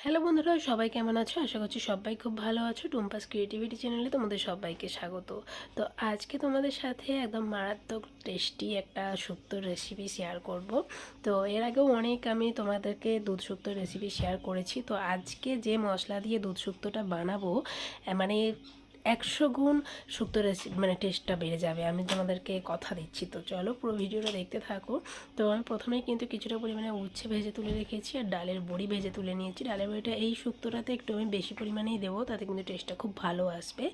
Hello বন্ধুরা, সবাই কেমন আছো? আশা করছি সবাই খুব ভালো আছো। টুম্পাস ক্রিয়েটিভিটি চ্যানেলে তোমাদের সবাইকে স্বাগত। তো আজকে তোমাদের সাথে একদম মারাত্মক টেস্টি একটা শুক্তোর রেসিপি শেয়ার করব। তো এর আগেও অনেক আমি তোমাদেরকে দুধ শুক্তোর রেসিপি শেয়ার করেছি। তো আজকে যে মশলা দিয়ে দুধ শুক্তোটা বানাবো, মানে 100 গুণ শুক্তো রেসিপি, মানে টেস্টটা বেড়ে যাবে, আমি তোমাদেরকে কথা দিচ্ছি। তো চলো পুরো ভিডিওটা দেখতে থাকো। তো আমি প্রথমেই কিন্তু কিছুটা পরিমাণে উচ্ছে ভেজে তুলে রেখেছি আর ডালের বড়ি ভেজে তুলে নিয়েছি। ডালের বড়িটা এই শুক্তোটাতে একটু আমি বেশি পরিমাণেই দেবো, তাতে কিন্তু টেস্টটা খুব ভালো আসবে।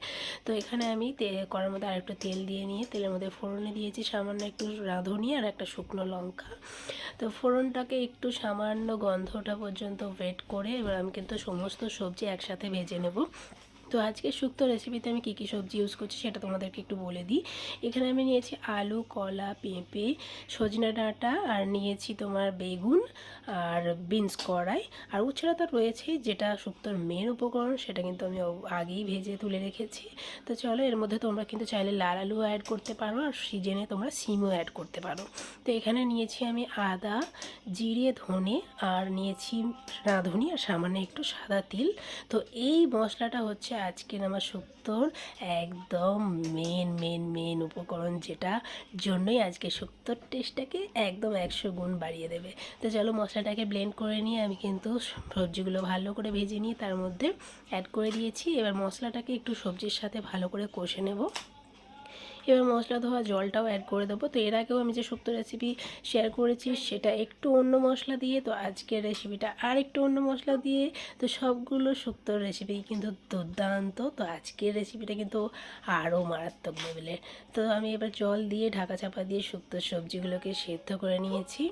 তো এখানে আমি কড়ার মধ্যে আরেকটু তেল দিয়ে নিয়ে তেলের মধ্যে ফোড়নে দিয়েছি সামান্য একটু রাঁধুনি আর একটা শুকনো লঙ্কা। তো ফোড়নটাকে একটু সামান্য গন্ধটা পর্যন্ত ওয়েট করে এবার আমি কিন্তু সমস্ত সবজি একসাথে ভেজে নেব। তো আজকে শুক্তো রেসিপিতে আমি কী কী সবজি ইউজ করছি সেটা তোমাদেরকে একটু বলে দিই। এখানে আমি নিয়েছি আলু, কলা, পেঁপে, সজনে ডাঁটা, আর নিয়েছি তোমার বেগুন আর বিনস কড়াই, আর উচ্ছেটা তো রয়েছেই। যেটা শুক্তোর মেন উপকরণ সেটা কিন্তু আমি আগেই ভেজে তুলে রেখেছি। তো চলো, এর মধ্যে তোমরা কিন্তু চাইলে লাল আলু অ্যাড করতে পারো, আর সিজনে তোমরা সিমও অ্যাড করতে পারো। তো এখানে নিয়েছি আমি আদা, জিরে, ধনে, আর নিয়েছি রাঁধুনি আর সামান্য একটু সাদা তিল। তো এই মশলাটা হচ্ছে আজকের আমার শুক্তোর একদম মেন উপকরণ, যেটা জন্যই আজকে শুক্তোর টেস্টটাকে একদম 100 গুণ বাড়িয়ে দেবে। তো চলো মশলাটাকে ব্লেন্ড করে নিয়ে আমি কিন্তু সবজিগুলো ভালো করে ভেজে নিয়ে তার মধ্যে অ্যাড করে দিয়েছি। এবার মশলাটাকে একটু সবজির সাথে ভালো করে কষে নেব। এবার মশলা ধোয়া জলটাও অ্যাড করে দেবো। তো এর আগেও আমি যে শুক্তো রেসিপি শেয়ার করেছি সেটা একটু অন্য মশলা দিয়ে, তো আজকের রেসিপিটা আর একটু অন্য মশলা দিয়ে। তো সবগুলো শুক্তোর রেসিপি কিন্তু দুর্দান্ত। তো আজকের রেসিপিটা কিন্তু আরও মারাত্মক লেভেলের। তো আমি এবার জল দিয়ে ঢাকা চাপা দিয়ে শুক্তোর সবজিগুলোকে সেদ্ধ করে নিয়েছি।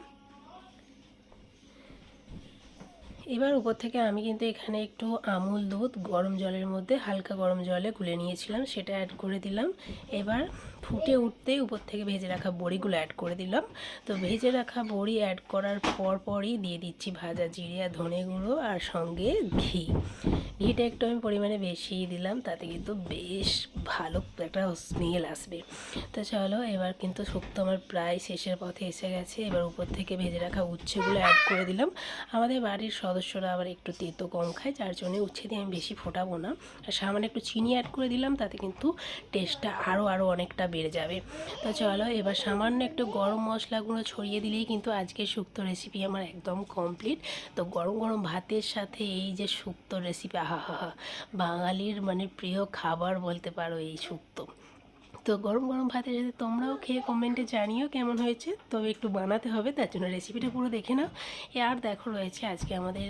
এবার উপর থেকে আমি কিন্তু এখানে একটু আমুল দুধ গরম জলের মধ্যে হালকা গরম জলে গুলে নিয়েছিলাম, সেটা অ্যাড করে দিলাম। এবার ফুটে উঠতেই উপর থেকে ভেজে রাখা বড়িগুলো অ্যাড করে দিলাম। তো ভেজে রাখা বড়ি অ্যাড করার পরই দিয়ে দিচ্ছি ভাজা জিরে আর ধনে গুঁড়ো, আর সঙ্গে ঘি। ঘিটা একটু আমি পরিমাণে বেশিই দিলাম, তাতে কিন্তু বেশ ভালো একটা স্মেল আসবে। তো চলো, এবার কিন্তু শুক্তো আমার প্রায় শেষের পথে এসে গেছে। এবার উপর থেকে ভেজে রাখা উচ্ছেগুলো অ্যাড করে দিলাম। আমাদের বাড়ির সদস্যরা আবার একটু তেতো কম খায়, যার জন্য উচ্ছে দিয়ে আমি বেশি ফোটাবো না, আর সামান্য একটু চিনি অ্যাড করে দিলাম, তাতে কিন্তু টেস্টটা আরও অনেকটা বেড়ে যাবে। তো চলো, এবার সামান্য একটু গরম মশলাগুলো ছড়িয়ে দিলেই কিন্তু আজকের শুক্তো রেসিপি আমার একদম কমপ্লিট। তো গরম গরম ভাতের সাথে এই যে শুক্তো রেসিপি, আহা হা হা, বাঙালির মানে প্রিয় খাবার বলতে পারো এই শুক্তো। তো গরম গরম ভাতের সাথে তোমরাও খেয়ে কমেন্টে জানিও কেমন হয়েছে। তবে একটু বানাতে হবে, তার জন্য রেসিপিটা পুরো দেখে নাও। আর দেখো, রয়েছে আজকে আমাদের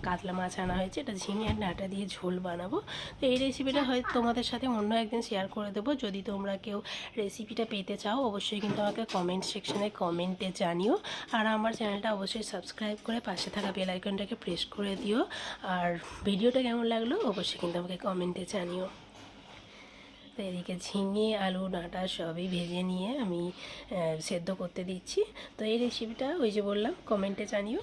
কাতলা মাছ আনা হয়েছে, এটা ঝিঙে আর ডাঁটা দিয়ে ঝোল বানাবো। তো এই রেসিপিটা হয়তো তোমাদের সাথে অন্য একদিন শেয়ার করে দেবো। যদি তোমরা কেউ রেসিপিটা পেতে চাও অবশ্যই কিন্তু আমাকে কমেন্ট সেকশনে কমেন্টে জানিও। আর আমার চ্যানেলটা অবশ্যই সাবস্ক্রাইব করে পাশে থাকা বেল আইকনটাকে প্রেস করে দিও। আর ভিডিওটা কেমন লাগলো অবশ্যই কিন্তু আমাকে কমেন্টে জানিও। তো এদিকে ঝিঙে, আলু, ডাঁটা সবই ভেজে নিয়ে আমি সেদ্ধ করতে দিচ্ছি। তো এই রেসিপিটা ওই যে বললাম, কমেন্টে জানিও।